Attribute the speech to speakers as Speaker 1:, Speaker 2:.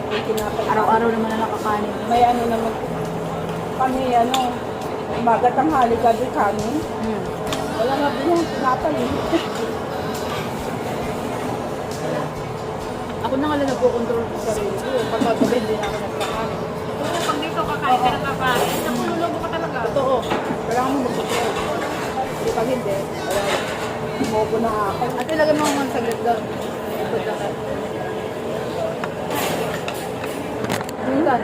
Speaker 1: May tinapay.
Speaker 2: Araw-araw naman na nakakanin.
Speaker 1: May ano naman, kami umaga tanghali gabi kami. Wala nga din yung tinapay.
Speaker 2: Ako na nga lang nagpo-control sa sarili ko. Pag gabi, hindi na ako nagkakanin.
Speaker 3: Oo, pag dito kakain ka ng kakain, nakululog ka talaga.
Speaker 2: Totoo. Kailangan mo mag-control.
Speaker 1: Hindi pag hindi, wala. Mobo na ako.
Speaker 2: At ilagay mo naman saglit doon. Ikot lang.
Speaker 1: Minsan,